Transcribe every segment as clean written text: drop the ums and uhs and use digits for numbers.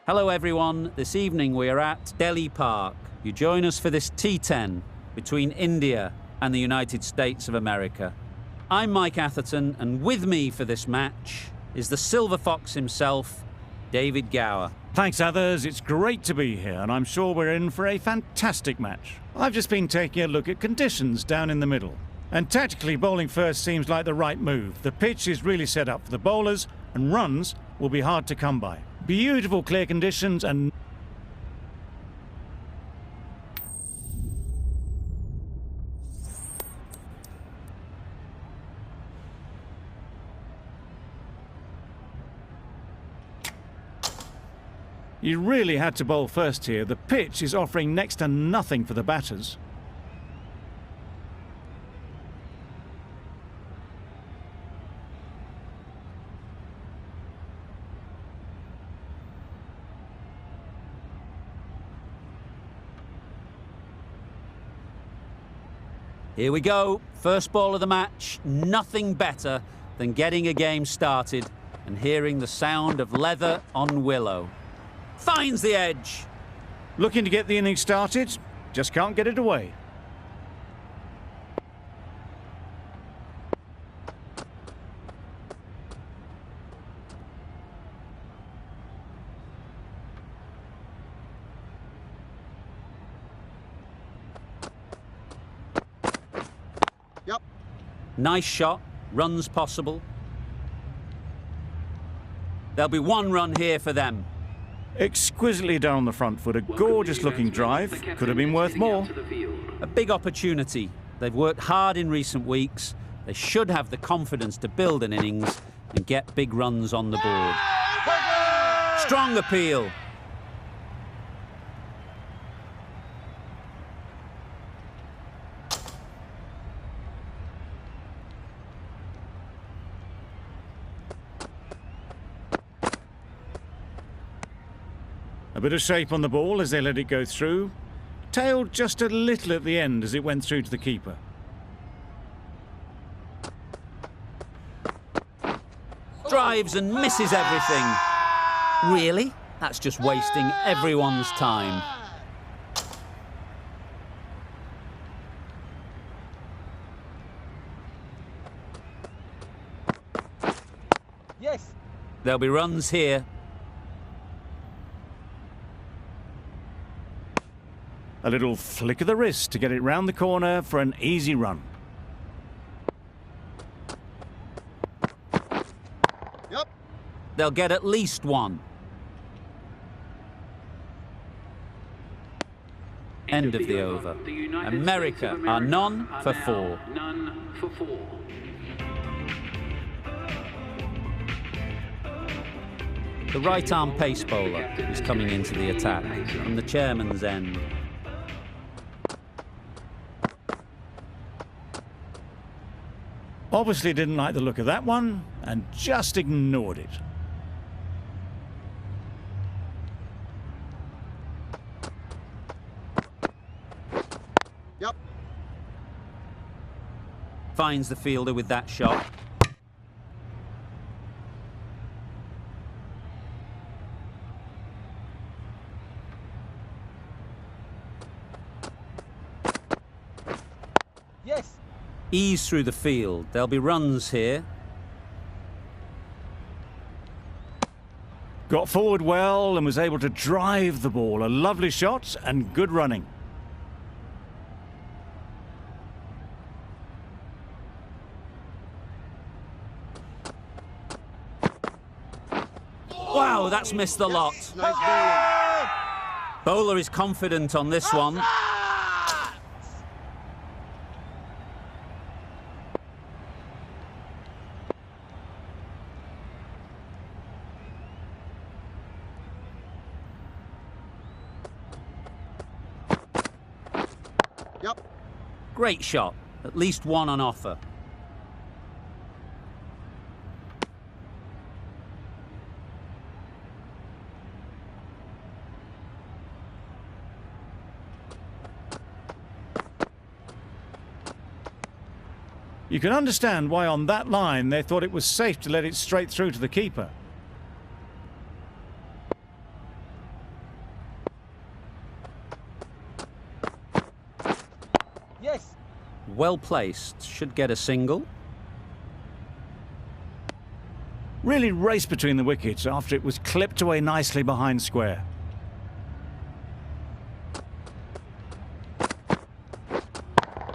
Hello everyone, this evening we are at Delhi Park. You join us for this T10 between India and the United States of America. I'm Mike Atherton, and with me for this match is the Silver Fox himself, David Gower. Thanks others, it's great to be here and I'm sure we're in for a fantastic match. I've just been taking a look at conditions down in the middle. And tactically bowling first seems like the right move. The pitch is really set up for the bowlers and runs will be hard to come by. Beautiful clear conditions and you really had to bowl first here. The pitch is offering next to nothing for the batters. Here we go, first ball of the match. Nothing better than getting a game started and hearing the sound of leather on willow. Finds the edge. Looking to get the innings started, just can't get it away. Yep. Nice shot, runs possible. There'll be one run here for them. Exquisitely done on the front foot, a gorgeous looking drive, could have been worth more. A big opportunity. They've worked hard in recent weeks. They should have the confidence to build an innings and get big runs on the board. Strong appeal. A bit of shape on the ball as they let it go through. Tailed just a little at the end as it went through to the keeper. Drives and misses everything. Really? That's just wasting everyone's time. Yes. There'll be runs here. A little flick of the wrist to get it round the corner for an easy run. Yep. They'll get at least one. End of the over. America are none for four. The right-arm pace bowler is coming into the attack from the chairman's end. Obviously didn't like the look of that one and just ignored it. Yep. Finds the fielder with that shot. Yes. Ease through the field. There'll be runs here. Got forward well and was able to drive the ball. A lovely shot and good running. Wow, that's missed the lot. Nice Bowler is confident on this one. Yep. Great shot. At least one on offer. You can understand why on that line they thought it was safe to let it straight through to the keeper. Well placed, should get a single. Really raced between the wickets after it was clipped away nicely behind square.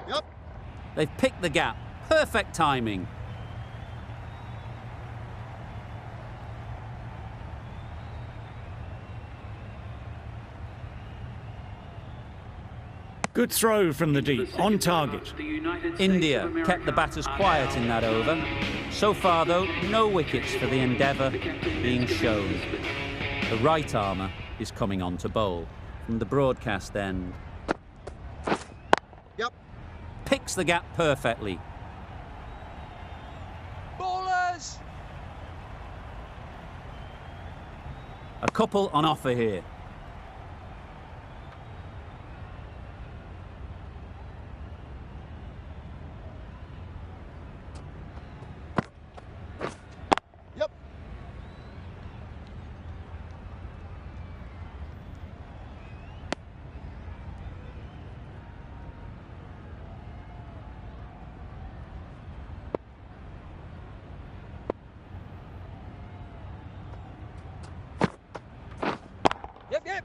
Yep. They've picked the gap. Perfect timing. Good throw from the deep, on target. India kept the batters quiet in that over. So far, though, no wickets for the endeavour being shown. The right armour is coming on to bowl from the broadcast end. Yep. Picks the gap perfectly. Ballers! A couple on offer here. Yep. Yep.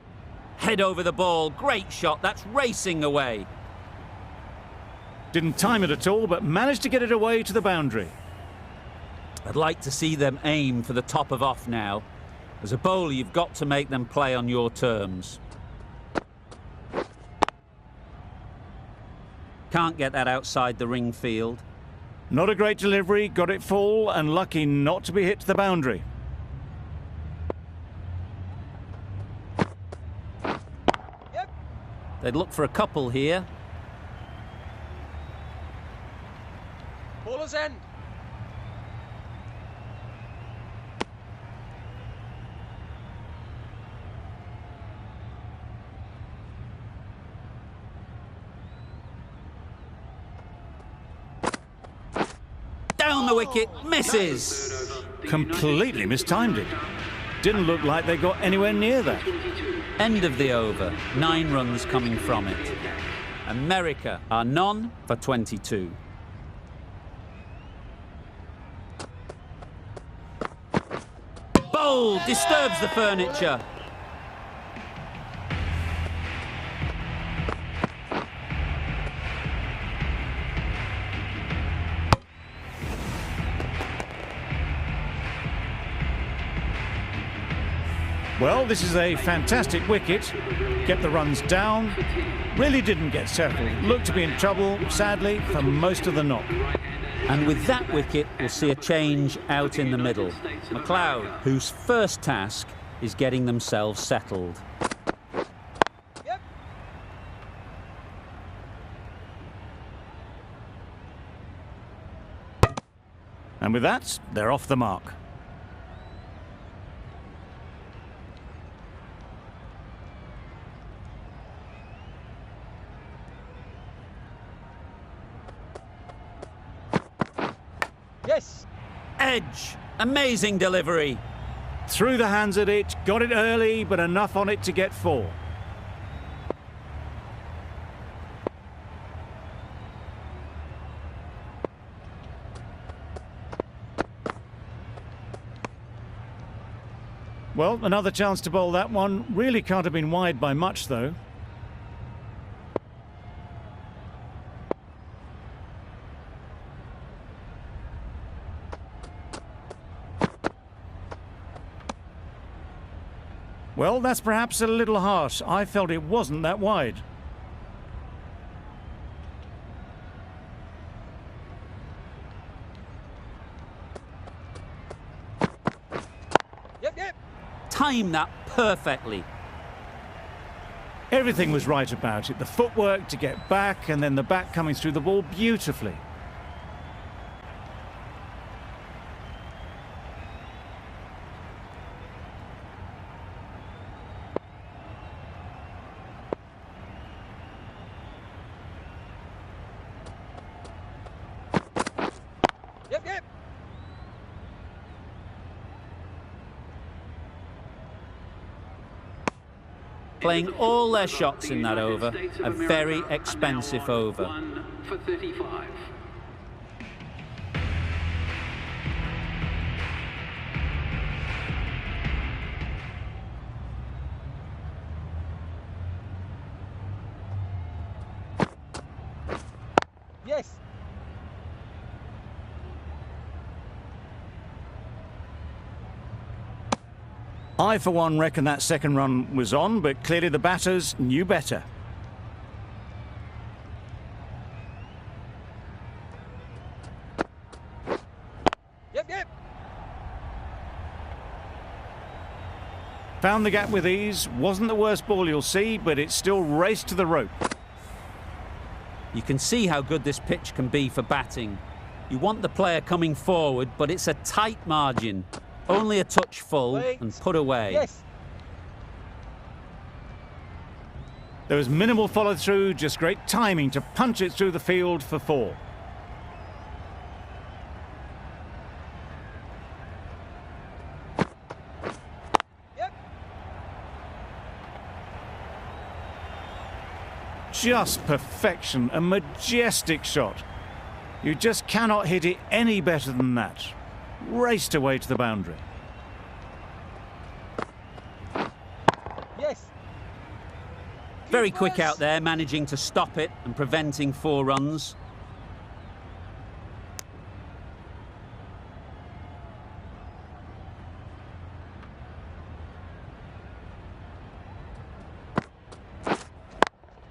Head over the ball. Great shot. That's racing away. Didn't time it at all, but managed to get it away to the boundary. I'd like to see them aim for the top of off now. As a bowler, you've got to make them play on your terms. Can't get that outside the ring field. Not a great delivery, got it full and lucky not to be hit to the boundary. Yep. They'd look for a couple here. Ballers end. Down the wicket, misses. Completely mistimed it. Didn't look like they got anywhere near that. End of the over. 9 runs coming from it. America are none for 22. Bowl disturbs the furniture. Well, this is a fantastic wicket. Kept the runs down. Really didn't get settled. Looked to be in trouble, sadly, for most of the knock. And with that wicket, we'll see a change out in the middle. McLeod, whose first task is getting themselves settled. Yep. And with that, they're off the mark. Yes. Edge, amazing delivery. Threw the hands at it, got it early, but enough on it to get 4. Well, another chance to bowl that one. Really can't have been wide by much, though. Well, that's perhaps a little harsh. I felt it wasn't that wide. Yep. Time that perfectly. Everything was right about it. The footwork to get back and then the bat coming through the ball beautifully. Yep. playing all their shots in that over. A very expensive over. 1 for 35. Yes. I, for one, reckon that second run was on, but clearly the batters knew better. Yep, yep. Found the gap with ease. Wasn't the worst ball you'll see, but it still raced to the rope. You can see how good this pitch can be for batting. You want the player coming forward, but it's a tight margin. Only a touch full and put away. Yes. There was minimal follow-through, just great timing to punch it through the field for 4. Yep. Just perfection, a majestic shot. You just cannot hit it any better than that. Raced away to the boundary. Yes. Very quick out there, managing to stop it and preventing 4 runs.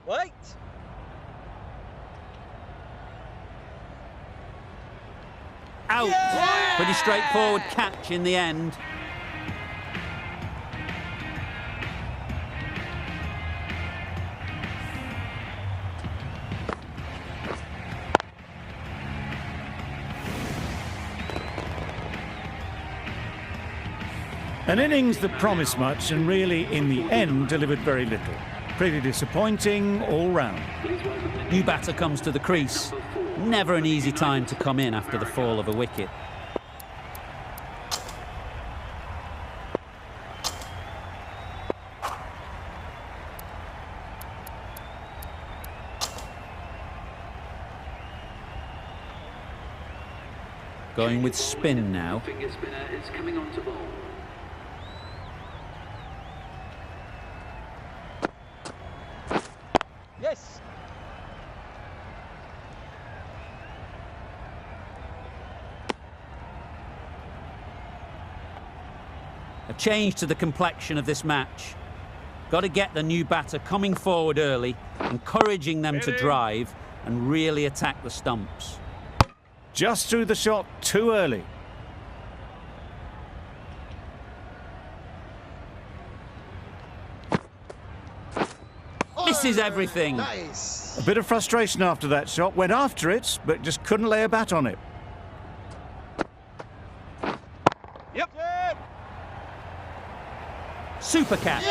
Wait. Out! Yeah! Pretty straightforward catch in the end. An innings that promised much and really, in the end, delivered very little. Pretty disappointing all round. New batter comes to the crease. Never an easy time to come in after the fall of a wicket. Going with spin now. Finger spinner is coming on to bowl. Yes. A change to the complexion of this match. Got to get the new batter coming forward early, encouraging them to drive and really attack the stumps. Just threw the shot too early. Misses everything. Nice. A bit of frustration after that shot. Went after it, but just couldn't lay a bat on it. Yep. Yep. Super catch.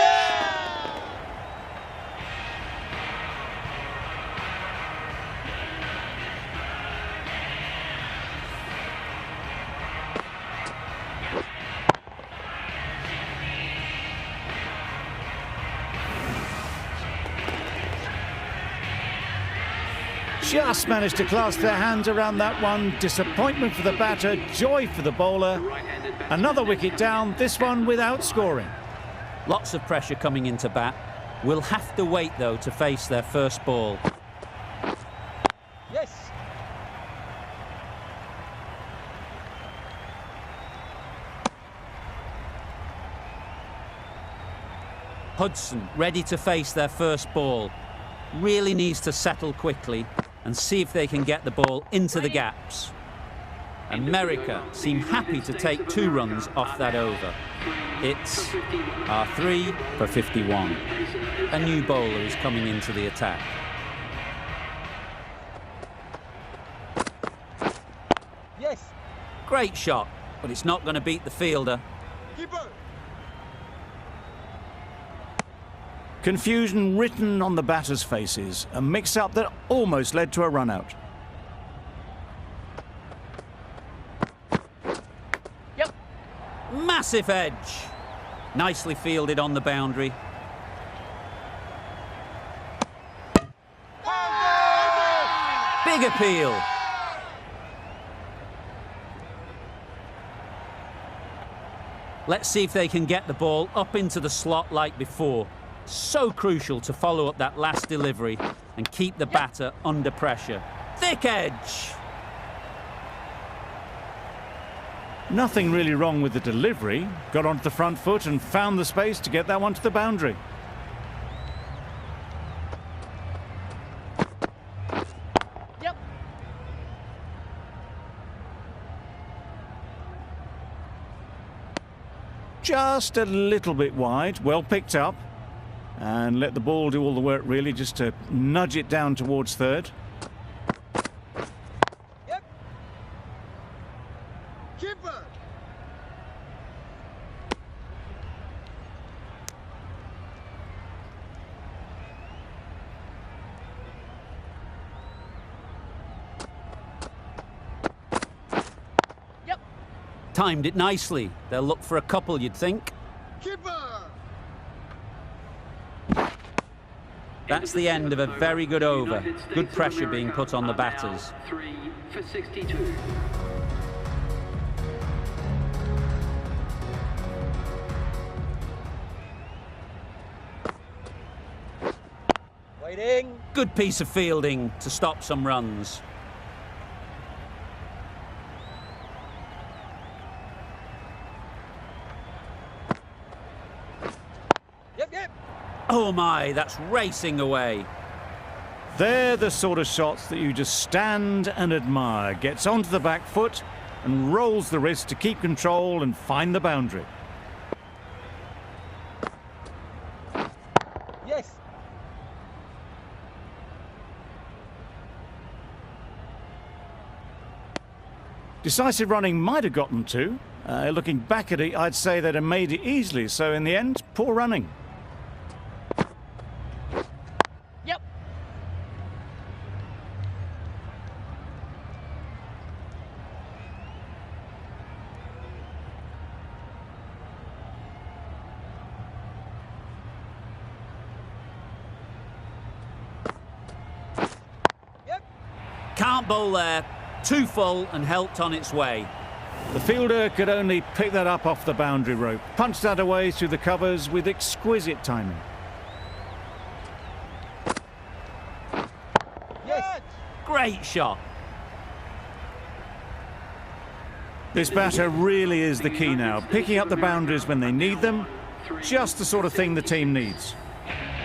Just managed to clasp their hands around that one. Disappointment for the batter, joy for the bowler. Another wicket down, this one without scoring. Lots of pressure coming into bat. Will have to wait, though, to face their first ball. Yes. Hudson ready to face their first ball. Really needs to settle quickly and see if they can get the ball into the gaps. America seem happy to take 2 runs off that over. It's R3 for 51. A new bowler is coming into the attack. Yes. Great shot, but it's not going to beat the fielder. Keeper. Confusion written on the batters' faces. A mix-up that almost led to a run-out. Yep. Massive edge. Nicely fielded on the boundary. Big appeal. Let's see if they can get the ball up into the slot like before. So crucial to follow up that last delivery and keep the batter under pressure. Thick edge. Nothing really wrong with the delivery. Got onto the front foot and found the space to get that one to the boundary. Yep. Just a little bit wide. Well picked up. And let the ball do all the work, really, just to nudge it down towards third. Yep. Keeper. Yep. Timed it nicely. They'll look for a couple, you'd think. Keeper. That's the end of a very good over. Good pressure being put on the batters. 3 for 62. Waiting. Good piece of fielding to stop some runs. Yep, yep. Oh my, that's racing away. They're the sort of shots that you just stand and admire. Gets onto the back foot and rolls the wrist to keep control and find the boundary. Yes. Decisive running might have gotten two. Looking back at it, I'd say they'd have made it easily. So in the end, poor running. Yep. Yep. Can't bowl there. Too full and helped on its way. The fielder could only pick that up off the boundary rope. Punched that away through the covers with exquisite timing. Yes. Great shot. This batter really is the key now. Picking up the boundaries when they need them. Just the sort of thing the team needs.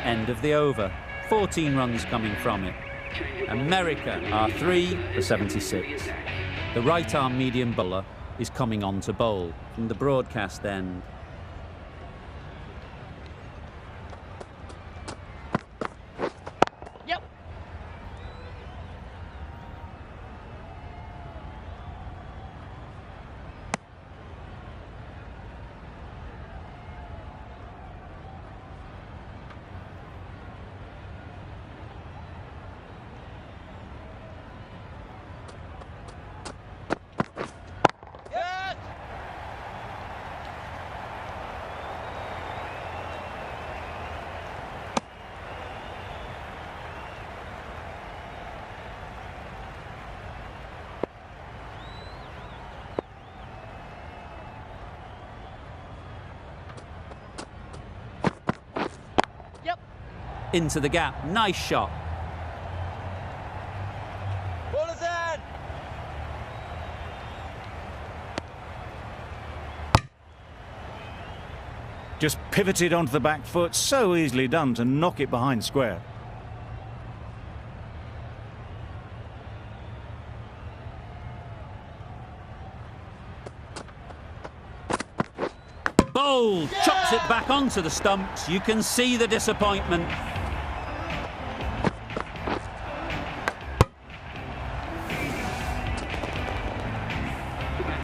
End of the over. 14 runs coming from it. America are 3 for 76. The right-arm medium bowler is coming on to bowl from the broadcast end. Yep. Yes. Yep. Into the gap. Nice shot. Ball is in. Just pivoted onto the back foot. So easily done to knock it behind square. Bowled. Chops it back onto the stumps. You can see the disappointment.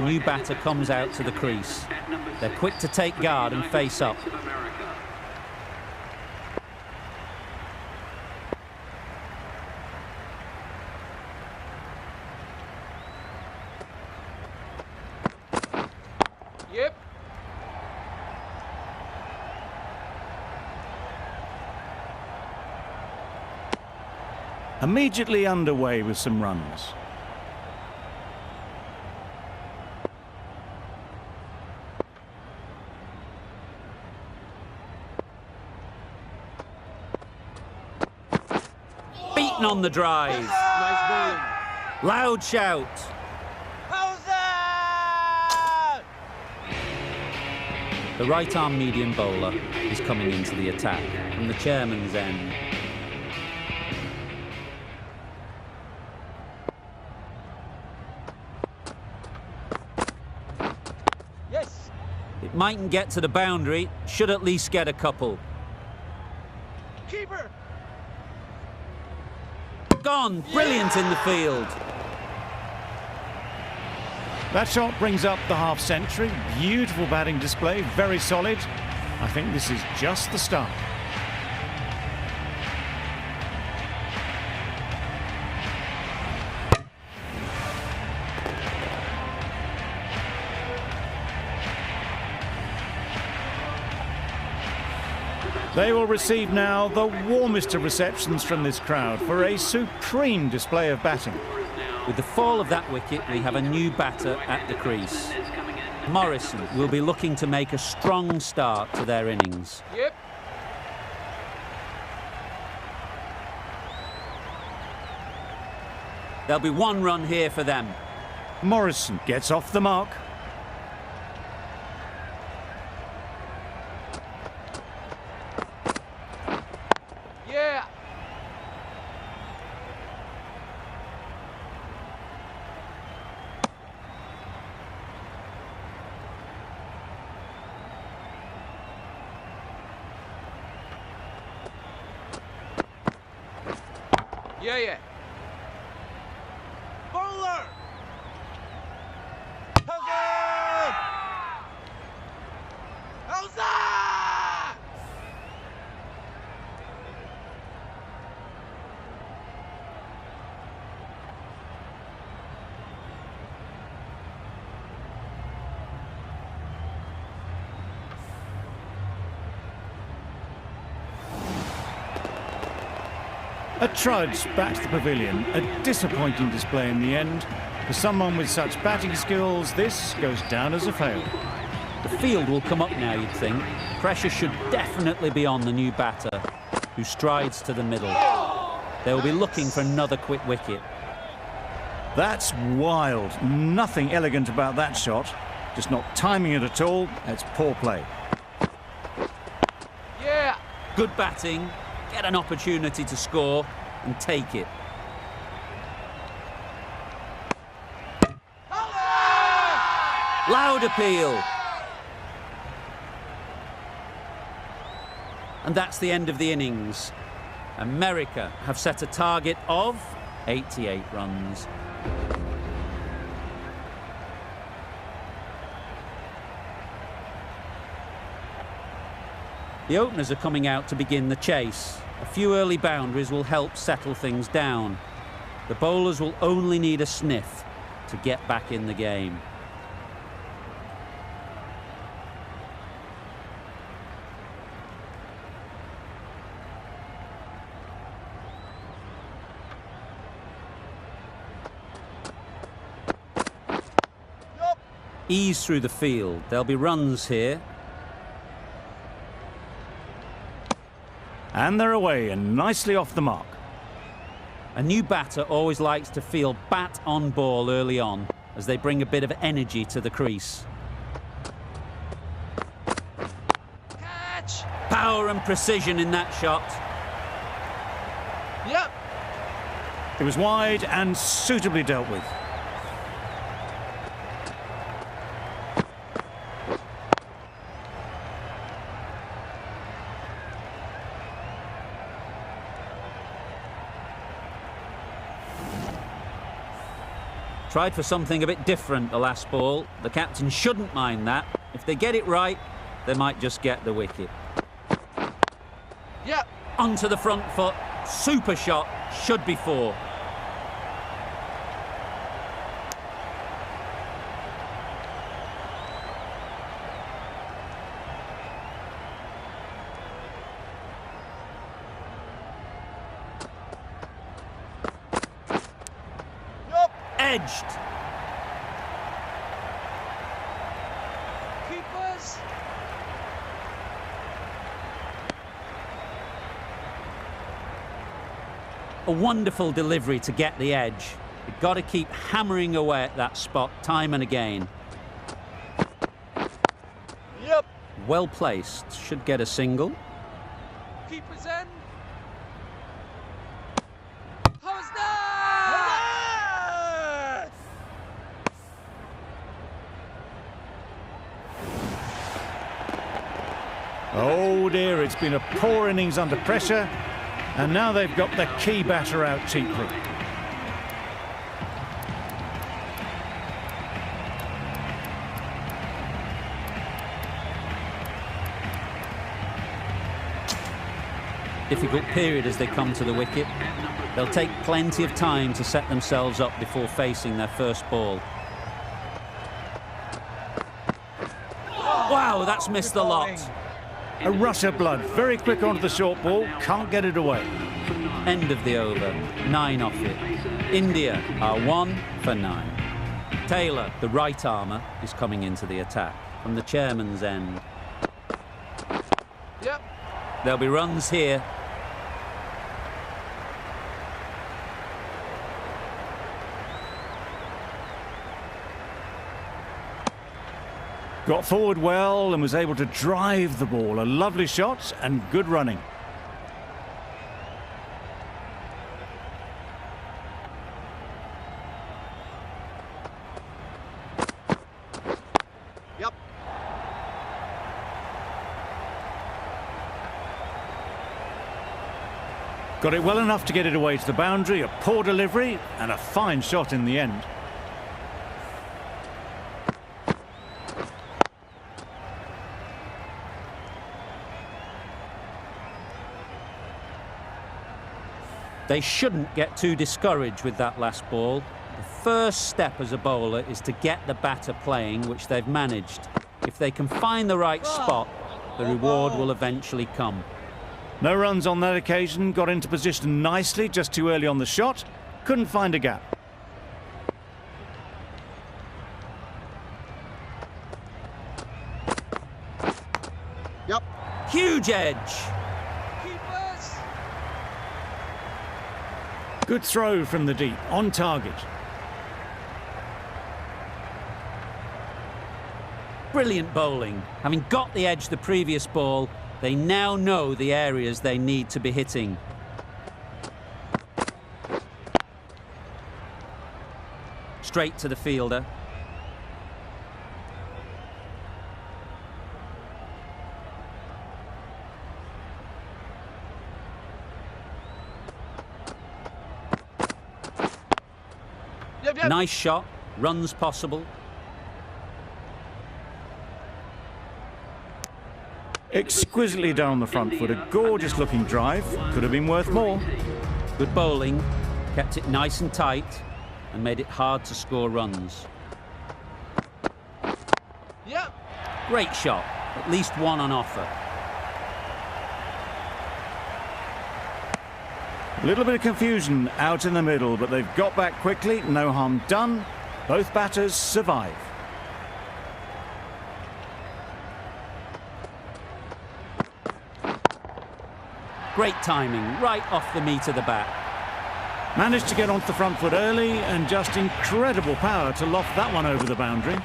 New batter comes out to the crease. They're quick to take guard and face up. Yep. immediately underway with some runs. Beaten on the drive. Nice bowling. Loud shout. How's that? The right-arm medium bowler is coming into the attack from the chairman's end. Yes. It mightn't get to the boundary, should at least get a couple. Keeper. Gone, brilliant in the field. That shot brings up the half-century. Beautiful batting display, very solid. I think this is just the start. They will receive now the warmest of receptions from this crowd for a supreme display of batting. With the fall of that wicket, we have a new batter at the crease. Morrison will be looking to make a strong start to their innings. Yep. There'll be one run here for them. Morrison gets off the mark. Yeah. Yeah. Bowler. How's that? How's that? A trudge back to the pavilion. A disappointing display in the end. For someone with such batting skills, this goes down as a fail. The field will come up now, you'd think. Pressure should definitely be on the new batter, who strides to the middle. They will be looking for another quick wicket. That's wild. Nothing elegant about that shot. Just not timing it at all. It's poor play. Yeah. Good batting, get an opportunity to score and take it. Loud appeal. And that's the end of the innings. America have set a target of 88 runs. The openers are coming out to begin the chase. A few early boundaries will help settle things down. The bowlers will only need a sniff to get back in the game. Ease through the field. There'll be runs here. And they're away and nicely off the mark. A new batter always likes to feel bat on ball early on, as they bring a bit of energy to the crease. Catch. Power and precision in that shot. Yep. It was wide and suitably dealt with. Tried for something a bit different the last ball. The captain shouldn't mind that. If they get it right, they might just get the wicket. Yep. Onto the front foot. Super shot. Should be four. Edged. Keepers. A wonderful delivery to get the edge. You've got to keep hammering away at that spot time and again. Yep. Well placed. Should get a single. Keepers in. How's that? Oh dear, it's been a poor innings under pressure, and now they've got the key batter out cheaply. Difficult period as they come to the wicket. They'll take plenty of time to set themselves up before facing their first ball. Wow, that's missed the lot. A rush of blood, very quick onto the short ball, can't get it away. End of the over, 9 off it. India are 1 for 9. Taylor, the right armour, is coming into the attack from the chairman's end. Yep. There'll be runs here. Got forward well and was able to drive the ball. A lovely shot and good running. Yep. Got it well enough to get it away to the boundary. A poor delivery and a fine shot in the end. They shouldn't get too discouraged with that last ball. The first step as a bowler is to get the batter playing, which they've managed. If they can find the right spot, the reward will eventually come. No runs on that occasion. Got into position nicely, just too early on the shot. Couldn't find a gap. Yep. Huge edge. Keepers. Good throw from the deep, on target. Brilliant bowling. Having got the edge the previous ball, they now know the areas they need to be hitting. Straight to the fielder. Yep, yep. Nice shot. Runs possible. Exquisitely down the front foot. A gorgeous looking drive. Could have been worth more. Good bowling. Kept it nice and tight and made it hard to score runs. Yep. Great shot. At least one on offer. A little bit of confusion out in the middle, but they've got back quickly. No harm done. Both batters survive. Great timing, right off the meat of the bat. Managed to get onto the front foot early and just incredible power to loft that one over the boundary.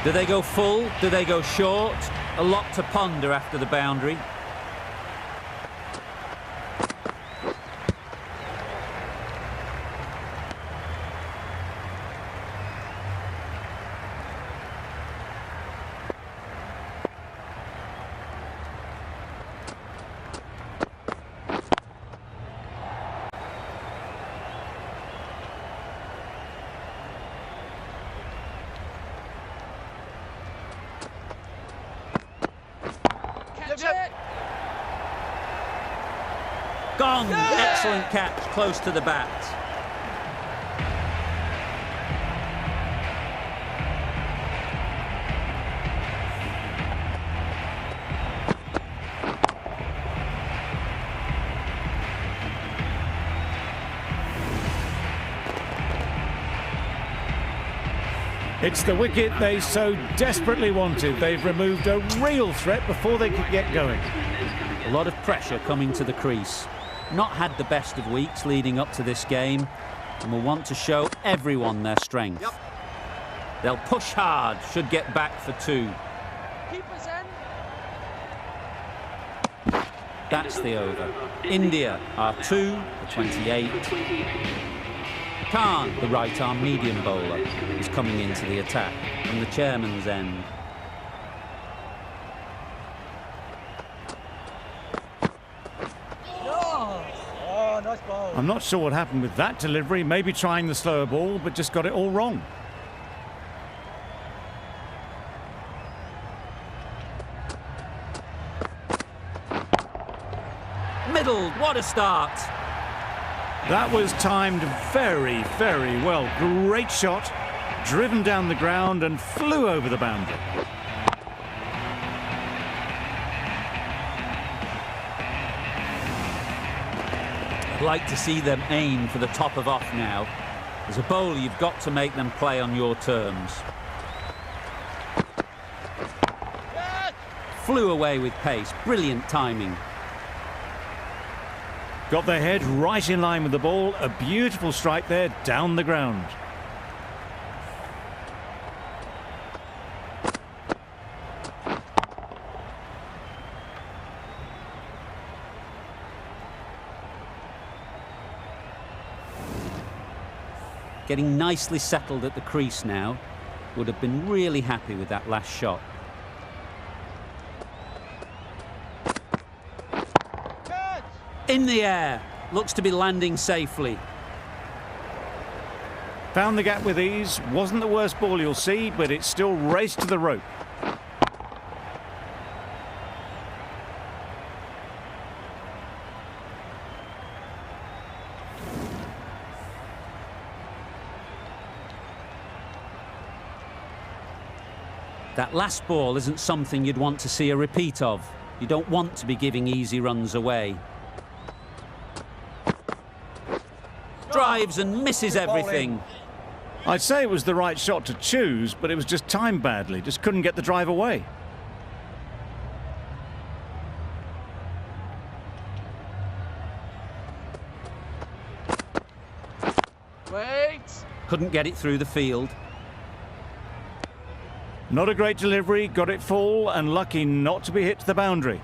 Do they go full? Do they go short? A lot to ponder after the boundary. Yep. Gone! Excellent catch, close to the bat. It's the wicket they so desperately wanted. They've removed a real threat before they could get going. A lot of pressure coming to the crease. Not had the best of weeks leading up to this game and will want to show everyone their strength. Yep. They'll push hard, should get back for 2. Keeper's end. That's the over. India are 2 for 28. Khan, the right-arm medium bowler, is coming into the attack from the chairman's end. Oh, nice ball. I'm not sure what happened with that delivery. Maybe trying the slower ball, but just got it all wrong. Middled, what a start! That was timed very, very well. Great shot, driven down the ground and flew over the boundary. I'd like to see them aim for the top of off now. As a bowler, you've got to make them play on your terms. Flew away with pace, brilliant timing. Got their head right in line with the ball. A beautiful strike there, down the ground. Getting nicely settled at the crease now. Would have been really happy with that last shot. In the air, looks to be landing safely. Found the gap with ease. Wasn't the worst ball you'll see, but it still raced to the rope. That last ball isn't something you'd want to see a repeat of. You don't want to be giving easy runs away. Drives and misses everything. I'd say it was the right shot to choose, but it was just timed badly. Just couldn't get the drive away. Wait. Couldn't get it through the field. Not a great delivery, got it full and lucky not to be hit to the boundary.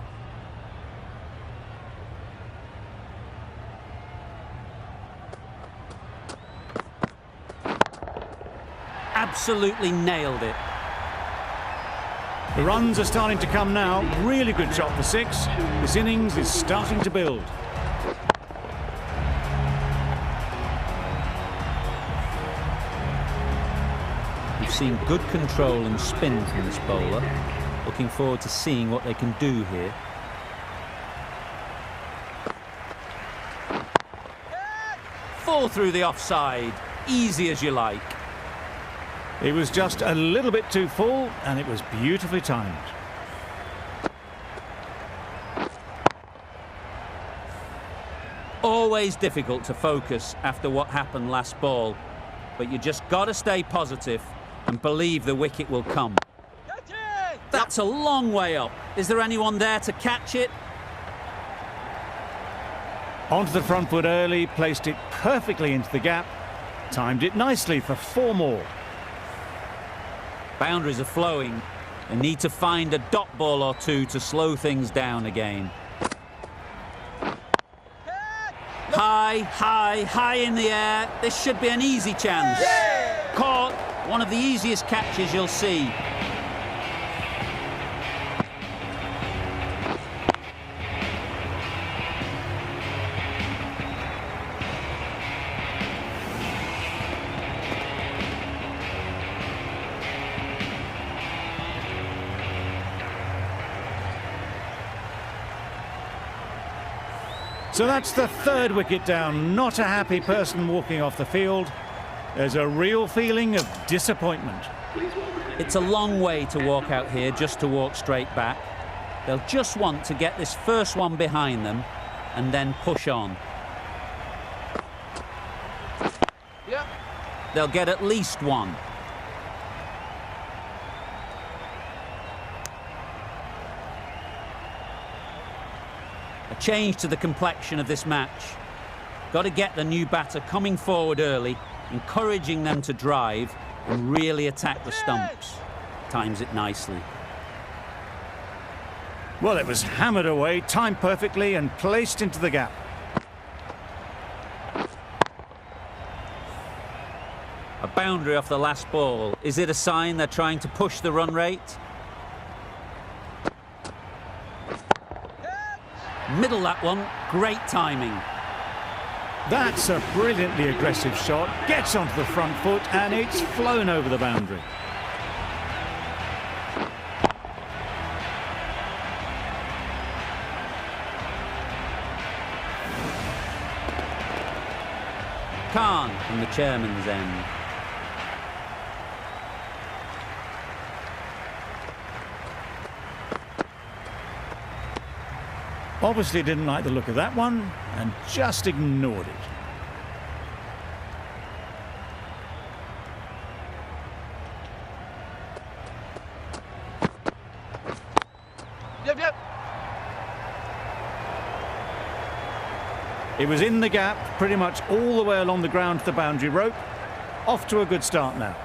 Absolutely nailed it. The runs are starting to come now. Really good shot for 6. This innings is starting to build. We've seen good control and spin from this bowler. Looking forward to seeing what they can do here. Fall through the offside. Easy as you like. It was just a little bit too full and it was beautifully timed. Always difficult to focus after what happened last ball, but you just got to stay positive and believe the wicket will come. That's a long way up. Is there anyone there to catch it? Onto the front foot early, placed it perfectly into the gap, timed it nicely for 4 more. Boundaries are flowing. They need to find a dot ball or 2 to slow things down again. High, high, high in the air. This should be an easy chance. Caught. One of the easiest catches you'll see. So that's the 3rd wicket down. Not a happy person walking off the field. There's a real feeling of disappointment. It's a long way to walk out here just to walk straight back. They'll just want to get this first one behind them and then push on. Yep. They'll get at least one. A change to the complexion of this match. Got to get the new batter coming forward early, encouraging them to drive and really attack the stumps. Times it nicely. Well, it was hammered away, timed perfectly and placed into the gap. A boundary off the last ball. Is it a sign they're trying to push the run rate? Middle that one. Great timing. That's a brilliantly aggressive shot. Gets onto the front foot and it's flown over the boundary. Khan from the chairman's end. Obviously didn't like the look of that one and just ignored it. Yep. It was in the gap, pretty much all the way along the ground to the boundary rope. Off to a good start now.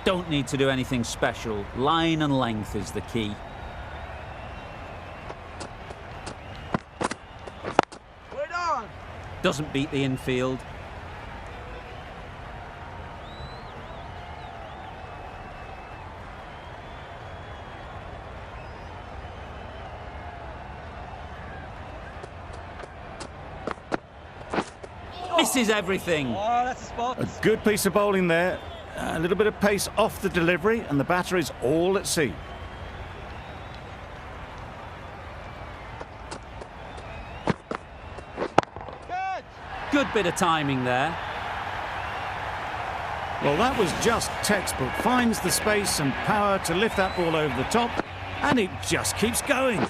Don't need to do anything special. Line and length is the key. Wait on. Doesn't beat the infield. Misses everything. Oh, that's a spot. A good piece of bowling there. A little bit of pace off the delivery and the batter is all at sea. Good bit of timing there. Well, that was just textbook. Finds the space and power to lift that ball over the top and it just keeps going.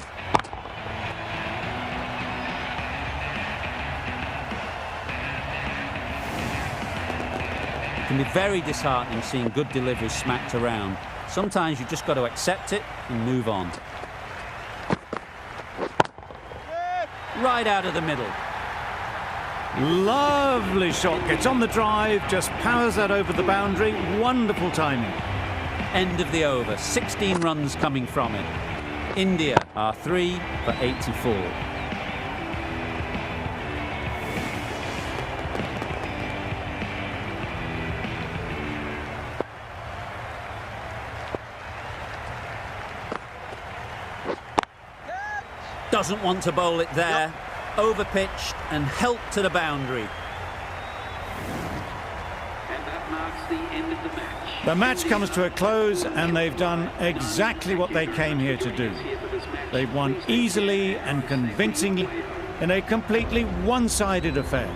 It can be very disheartening seeing good deliveries smacked around. Sometimes you've just got to accept it and move on. Right out of the middle. Lovely shot. Gets on the drive, just powers that over the boundary. Wonderful timing. End of the over. 16 runs coming from it. India are 3 for 84. Doesn't want to bowl it there. Yep. Overpitched and helped to the boundary. And that marks the end of the match. The match comes to a close and they've done exactly what they came here to do. They've won easily and convincingly in a completely one-sided affair.